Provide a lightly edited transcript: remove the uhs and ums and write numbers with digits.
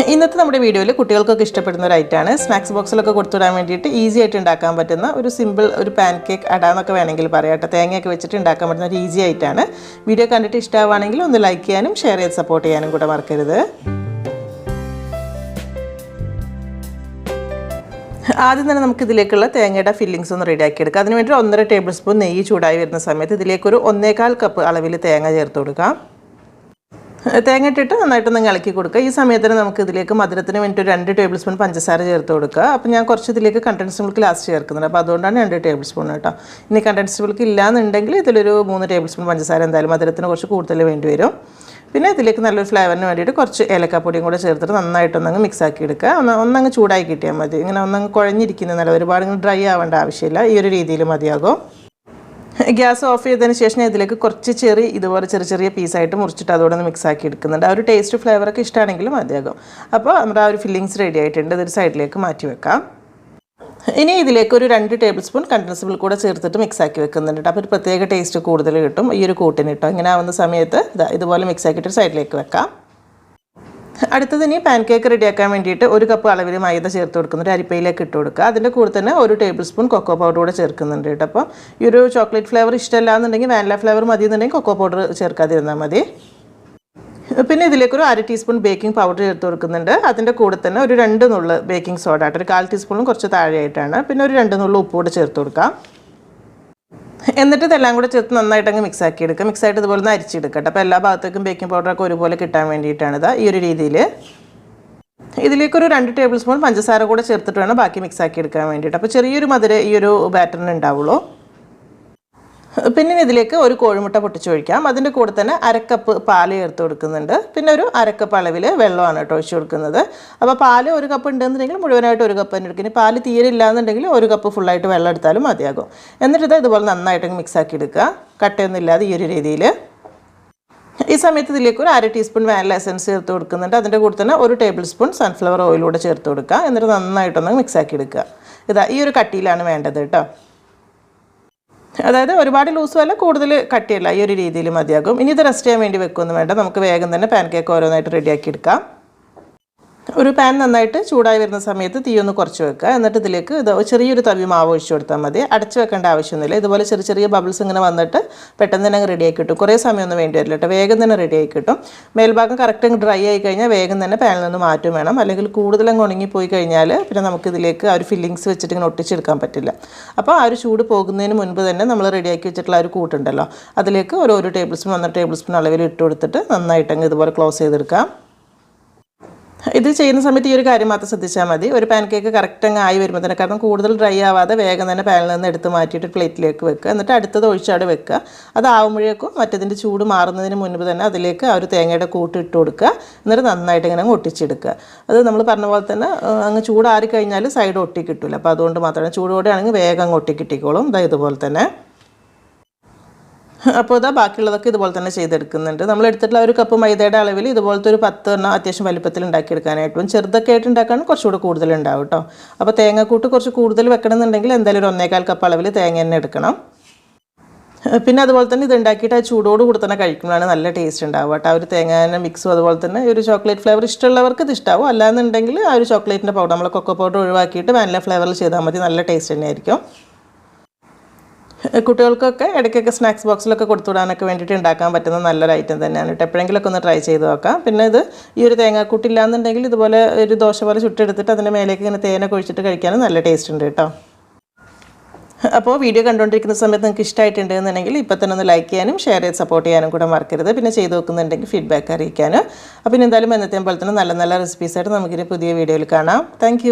ഇന്നത്തെ നമ്മുടെ വീഡിയോയിൽ കുട്ടികൾക്കൊക്കെ ഇഷ്ടപ്പെടുന്ന ഒരു ഐറ്റമാണ് സ്നാക്സ് ബോക്സിലൊക്കെ കൊടുത്തുവിടാൻ വേണ്ടിയിട്ട് ഈസി ആയിട്ട് ഉണ്ടാക്കാൻ പറ്റുന്ന ഒരു സിമ്പിൾ ഒരു പാൻകേക്ക് അടാന്നൊക്കെ വേണമെങ്കിൽ പറയാട്ടെ. തേങ്ങയൊക്കെ വെച്ചിട്ട് ഉണ്ടാക്കാൻ പറ്റുന്ന ഒരു ഈസി ആയിട്ടാണ്. വീഡിയോ കണ്ടിട്ട് ഇഷ്ടമാവുകയാണെങ്കിൽ ഒന്ന് ലൈക്ക് ചെയ്യാനും ഷെയർ ചെയ്ത് സപ്പോർട്ട് ചെയ്യാനും കൂടെ മറക്കരുത്. ആദ്യം തന്നെ നമുക്ക് ഇതിലേക്കുള്ള തേങ്ങയുടെ ഫില്ലിങ്സ് ഒന്ന് റെഡിയാക്കി എടുക്കാം. അതിനുവേണ്ടി 1.5 ടേബിൾ സ്പൂൺ നെയ്യ് ചൂടായി വരുന്ന സമയത്ത് ഇതിലേക്കൊരു 1.25 കപ്പ് അളവിൽ തേങ്ങ ചേർത്ത് കൊടുക്കാം. തേങ്ങ ഇട്ടിട്ട് നന്നായിട്ടൊന്ന് ഇളക്കി കൊടുക്കുക. ഈ സമയത്തിന് നമുക്ക് ഇതിലേക്ക് മധുരത്തിന് വേണ്ടി 2 ടേബിൾ സ്പൂൺ പഞ്ചസാര ചേർത്ത് കൊടുക്കുക. അപ്പോൾ ഞാൻ കുറച്ച് ഇതിലേക്ക് കണ്ടൻസ്ഡ് മിൽക്ക് ലാസ്റ്റ് ചേർക്കുന്നുണ്ട്. അപ്പോൾ അതുകൊണ്ടാണ് 2 ടേബിൾ സ്പൂൺ കേട്ടോ. ഇനി കണ്ടൻസ്ഡ് മിൽക്ക് ഇല്ലാന്നുണ്ടെങ്കിൽ ഇതിലൊരു 3 ടേബിൾ സ്പൂൺ പഞ്ചസാര എന്തായാലും മധുരത്തിന് കുറച്ച് കൂടുതൽ വേണ്ടി വരും. പിന്നെ ഇതിലേക്ക് നല്ലൊരു ഫ്ലേവറിന് വേണ്ടിയിട്ട് കുറച്ച് ഏലക്കാപ്പൊടിയും കൂടെ ചേർത്തിട്ട് നന്നായിട്ടൊന്നങ്ങ് മിക്സ് ആക്കി എടുക്കുക. ഒന്നങ്ങ് ചൂടായി കിട്ടിയാൽ മതി. ഇങ്ങനെ ഒന്നങ്ങ് കുഴഞ്ഞിരിക്കുന്നതല്ല, ഒരുപാട് ഡ്രൈ ആവേണ്ട ആവശ്യമില്ല. ഈ ഒരു രീതിയിൽ മതിയാകും. ഗ്യാസ് ഓഫ് ചെയ്തതിന് ശേഷം ഇതിലേക്ക് കുറച്ച് ചെറി ഇതുപോലെ ചെറിയ പീസായിട്ട് മുറിച്ചിട്ട് അതോടെ ഒന്ന് മിക്സ് ആക്കി എടുക്കുന്നുണ്ട്. ആ ഒരു ടേസ്റ്റ് ഫ്ലേവറൊക്കെ ഇഷ്ടമാണെങ്കിലും മതിയാകും. അപ്പോൾ നമ്മുടെ ആ ഒരു ഫില്ലിങ്സ് റെഡി ആയിട്ടുണ്ട്. ഇതൊരു സൈഡിലേക്ക് മാറ്റി വെക്കാം. ഇനി ഇതിലേക്ക് ഒരു 2 ടേബിൾ സ്പൂൺ കണ്ടൻസ്ഡ് മിൽക്ക് കൂടെ ചേർത്തിട്ട് മിക്സ് ആക്കി വെക്കുന്നുണ്ട്. അപ്പോൾ ഒരു പ്രത്യേക ടേസ്റ്റ് കൂടുതൽ കിട്ടും ഈ ഒരു കൂട്ടിന് കേട്ടോ. ഇങ്ങനെ ആവുന്ന സമയത്ത് ഇതുപോലെ മിക്സ് ആക്കിയിട്ട് സൈഡിലേക്ക് വെക്കാം. അടുത്തത് ഇനി പാൻകേക്ക് റെഡിയാക്കാൻ വേണ്ടിയിട്ട് 1 കപ്പ് അളവിൽ മൈദ ചേർത്ത് കൊടുക്കുന്നുണ്ട്. അരിപ്പയിലേക്ക് ഇട്ട് കൊടുക്കുക. അതിൻ്റെ കൂടെ തന്നെ 1 ടേബിൾ സ്പൂൺ കൊക്കോ പൗഡർ കൂടെ ചേർക്കുന്നുണ്ട് കേട്ടോ. അപ്പോൾ ഈ ഒരു ചോക്ലേറ്റ് ഫ്ലേവർ ഇഷ്ടമല്ല എന്നുണ്ടെങ്കിൽ വാനില ഫ്ലേവർ മതി എന്നുണ്ടെങ്കിൽ കൊക്കോ പൗഡർ ചേർക്കാതിരുന്നാൽ മതി. പിന്നെ ഇതിലേക്കൊരു 1/2 ടീസ്പൂൺ ബേക്കിംഗ് പൗഡർ ചേർത്ത് കൊടുക്കുന്നുണ്ട്. അതിൻ്റെ കൂടെ തന്നെ ഒരു 2 നുള്ള് ബേക്കിംഗ് സോഡ ആയിട്ട് ഒരു 1/4 ടീസ്പൂണും കുറച്ച് താഴെയായിട്ടാണ്. പിന്നെ ഒരു 2 നുള്ള് ഉപ്പ് കൂടെ ചേർത്ത് കൊടുക്കാം. എന്നിട്ട് ഇതെല്ലാം കൂടെ ചേർത്ത് നന്നായിട്ടങ്ങ് മിക്സ് ആക്കി എടുക്കുക. മിക്സ് ആയിട്ട് ഇതുപോലെ ഒന്ന് അരിച്ചെടുക്കട്ടെ. അപ്പോൾ എല്ലാ ഭാഗത്തേക്കും ബേക്കിംഗ് പൗഡറൊക്കെ ഒരുപോലെ കിട്ടാൻ വേണ്ടിയിട്ടാണ് ഈ ഒരു രീതിയിൽ. ഇതിലേക്കൊരു 2 ടേബിൾ സ്പൂൺ പഞ്ചസാര കൂടെ ചേർത്തിട്ട് വേണം ബാക്കി മിക്സ് ആക്കി എടുക്കാൻ വേണ്ടിയിട്ട്. അപ്പോൾ ചെറിയൊരു മധുരം ഈ ഒരു ബാറ്ററിന് ഉണ്ടാവുള്ളൂ. പിന്നെ ഇതിലേക്ക് ഒരു കോഴിമുട്ട പൊട്ടിച്ചൊഴിക്കാം. അതിൻ്റെ കൂടെ തന്നെ 1/2 കപ്പ് പാല് ചേർത്ത് കൊടുക്കുന്നുണ്ട്. പിന്നെ ഒരു 1/2 കപ്പ് അളവിൽ വെള്ളമാണ് കേട്ടോ ഒഴിച്ച് കൊടുക്കുന്നത്. അപ്പോൾ പാല് 1 കപ്പ് ഉണ്ടെന്നുണ്ടെങ്കിൽ മുഴുവനായിട്ട് 1 കപ്പ് തന്നെ എടുക്കും. ഇനി പാല് തീരെ ഇല്ലാന്നുണ്ടെങ്കിൽ 1 കപ്പ് ഫുള്ളായിട്ട് വെള്ളം എടുത്താലും മതിയാകും. എന്നിട്ട് ഇതുപോലെ നന്നായിട്ട് മിക്സ് ആക്കി എടുക്കുക. കട്ടയൊന്നും ഇല്ലാതെ ഈ ഒരു രീതിയിൽ. ഈ സമയത്ത് ഇതിലേക്ക് ഒരു 1/2 ടീസ്പൂൺ വാനില എസൻസ് ചേർത്ത് കൊടുക്കുന്നുണ്ട്. അതിൻ്റെ കൂടെ തന്നെ 1 ടേബിൾ സ്പൂൺ സൺഫ്ലവർ ഓയിലൂടെ ചേർത്ത് കൊടുക്കുക. എന്നിട്ട് നന്നായിട്ടൊന്ന് മിക്സ് ആക്കി എടുക്കുക. ഈ ഒരു കട്ടിയിലാണ് വേണ്ടത് കേട്ടോ. അതായത് ഒരുപാട് ലൂസും അല്ല കൂടുതൽ കട്ടിയല്ല, ഈ ഒരു രീതിയിൽ മതിയാകും. ഇനി ഇത് റെസ്റ്റ് ചെയ്യാൻ വേണ്ടി വെക്കൊന്നും വേണ്ട. നമുക്ക് വേഗം തന്നെ പാൻകേക്ക് ഓരോന്നായിട്ട് റെഡിയാക്കി എടുക്കാം. ഒരു പാൻ നന്നായിട്ട് ചൂടായി വരുന്ന സമയത്ത് തീ ഒന്ന് കുറച്ച് വെക്കുക. എന്നിട്ട് ഇതിലേക്ക് ചെറിയൊരു തവി മാവ് ഒഴിച്ചു കൊടുത്താൽ മതി. അടച്ചു വെക്കേണ്ട ആവശ്യമൊന്നുമില്ല. ഇതുപോലെ ചെറിയ ബബിൾസ് ഇങ്ങനെ വന്നിട്ട് പെട്ടെന്ന് തന്നെ റെഡിയാക്കി കിട്ടും. കുറേ സമയമൊന്നും വേണ്ടി വരില്ല കേട്ടോ. വേഗം തന്നെ റെഡിയാക്കി കിട്ടും. മേൽഭാഗം കറക്റ്റ് ഡ്രൈ ആയി കഴിഞ്ഞാൽ വേഗം തന്നെ പാനിൽ നിന്ന് മാറ്റും വേണം. അല്ലെങ്കിൽ കൂടുതലങ്ങ് ഉണങ്ങിപ്പോയി കഴിഞ്ഞാൽ പിന്നെ നമുക്ക് ഇതിലേക്ക് ആ ഒരു ഫില്ലിങ്സ് വെച്ചിട്ട് ഇങ്ങനെ ഒട്ടിച്ചെടുക്കാൻ പറ്റില്ല. അപ്പോൾ ആ ഒരു ചൂട് പോകുന്നതിന് മുൻപ് തന്നെ നമ്മൾ റെഡിയാക്കി വെച്ചിട്ടുള്ള ആ ഒരു കൂട്ടുണ്ടല്ലോ, അതിലേക്ക് ഒരു ടേബിൾ സ്പൂൺ 1 ടേബിൾ സ്പൂൺ അളവിൽ ഇട്ട് കൊടുത്തിട്ട് നന്നായിട്ടങ്ങ് ഇതുപോലെ ക്ലോസ് ചെയ്തെടുക്കാം. ഇത് ചെയ്യുന്ന സമയത്ത് ഈ ഒരു കാര്യം മാത്രം ശ്രദ്ധിച്ചാൽ മതി. ഒരു പാൻകേക്ക് കറക്റ്റ് അങ്ങ് ആയി വരുമ്പോൾ തന്നെ, കാരണം കൂടുതൽ ഡ്രൈ ആവാതെ വേഗം തന്നെ പാനിൽ നിന്ന് എടുത്ത് മാറ്റിയിട്ട് പ്ലേറ്റിലേക്ക് വെക്കുക. എന്നിട്ട് അടുത്തത് ഒഴിച്ചാട് വെക്കുക. അതാവുമ്പോഴേക്കും മറ്റേതിൻ്റെ ചൂട് മാറുന്നതിന് മുൻപ് തന്നെ അതിലേക്ക് ആ ഒരു തേങ്ങയുടെ കൂട്ട് ഇട്ട് കൊടുക്കുക. എന്നിട്ട് നന്നായിട്ട് ഇങ്ങനെ അങ്ങ് ഒട്ടിച്ചെടുക്കുക. അത് നമ്മൾ പറഞ്ഞ പോലെ തന്നെ അങ്ങ് ചൂടാറി കഴിഞ്ഞാൽ സൈഡ് ഒട്ടി കിട്ടില്ല. അപ്പോൾ അതുകൊണ്ട് മാത്രമാണ്. ചൂടോടെ ആണെങ്കിൽ വേഗം അങ്ങ് ഒട്ടി കിട്ടിക്കോളും. ഇതുപോലെ തന്നെ. അപ്പോൾ ബാക്കിയുള്ളതൊക്കെ ഇതുപോലെ തന്നെ ചെയ്തെടുക്കുന്നുണ്ട്. നമ്മൾ എടുത്തിട്ടുള്ള 1 കപ്പ് മൈദയുടെ അളവിൽ ഇതുപോലത്തെ ഒരു 10 എണ്ണം അത്യാവശ്യം വലിപ്പത്തിൽ ഉണ്ടാക്കിയെടുക്കാനായിട്ടും ചെറുതൊക്കെ ആയിട്ട് ഉണ്ടാക്കാനും കുറച്ചുകൂടെ കൂടുതൽ ഉണ്ടാവും കേട്ടോ. അപ്പോൾ തേങ്ങാക്കൂട്ട് കുറച്ച് കൂടുതൽ വെക്കണമെന്നുണ്ടെങ്കിൽ എന്തായാലും ഒരു 1.25 കപ്പ് അളവിൽ തേങ്ങ തന്നെ എടുക്കണം. പിന്നെ അതുപോലെ തന്നെ ഇത് ഉണ്ടാക്കിയിട്ട് ആ ചൂടോട് കൂടി തന്നെ കഴിക്കുമ്പോഴാണ് നല്ല ടേസ്റ്റ് ഉണ്ടാവുക കേട്ടോ. ആ ഒരു തേങ്ങ മിക്സും അതുപോലെ തന്നെ ഒരു ചോക്ലേറ്റ് ഫ്ലേവർ ഇഷ്ടമുള്ളവർക്ക് ഇത് ഇഷ്ടമാവും. അല്ലാന്നുണ്ടെങ്കിൽ ആ ഒരു ചോക്ലേറ്റിൻ്റെ പൗഡർ നമ്മൾ കൊക്കോ പൗഡർ ഒഴിവാക്കിയിട്ട് വാനില ഫ്ലേവറിൽ ചെയ്താൽ മതി. നല്ല ടേസ്റ്റ് തന്നെയായിരിക്കും. കുട്ടികൾക്കൊക്കെ ഇടയ്ക്കൊക്കെ സ്നാക്സ് ബോക്സിലൊക്കെ കൊടുത്തുവിടാനൊക്കെ വേണ്ടിയിട്ട് ഉണ്ടാക്കാൻ പറ്റുന്ന നല്ലൊരു ഐറ്റം തന്നെയാണ് കേട്ടോ. എപ്പോഴെങ്കിലൊക്കെ ഒന്ന് ട്രൈ ചെയ്ത് നോക്കാം. പിന്നെ ഇത് ഈ ഒരു തേങ്ങാക്കൂട്ടില്ലാന്നുണ്ടെങ്കിൽ ഇതുപോലെ ഒരു ദോശ പോലെ ചുട്ടെടുത്തിട്ട് അതിൻ്റെ മേലേക്ക് ഇങ്ങനെ തേനൊക്കെ ഒഴിച്ചിട്ട് കഴിക്കാനും നല്ല ടേസ്റ്റ് ഉണ്ട് കേട്ടോ. അപ്പോൾ വീഡിയോ കണ്ടുകൊണ്ടിരിക്കുന്ന സമയത്ത് നിങ്ങൾക്ക് ഇഷ്ടമായിട്ടുണ്ടെന്നുണ്ടെങ്കിൽ ഇപ്പോൾ തന്നെ ഒന്ന് ലൈക്ക് ചെയ്യാനും ഷെയർ ചെയ്ത് സപ്പോർട്ട് ചെയ്യാനും കൂടെ മറക്കരുത്. പിന്നെ ചെയ്ത് നോക്കുന്നുണ്ടെങ്കിൽ ഫീഡ്ബാക്ക് അറിയിക്കാനും. അപ്പോൾ എന്തായാലും എന്നത്തെയും പോലെ തന്നെ നല്ല റെസിപ്പീസായിട്ട് നമുക്കിനി പുതിയ വീഡിയോയിൽ കാണാം. താങ്ക്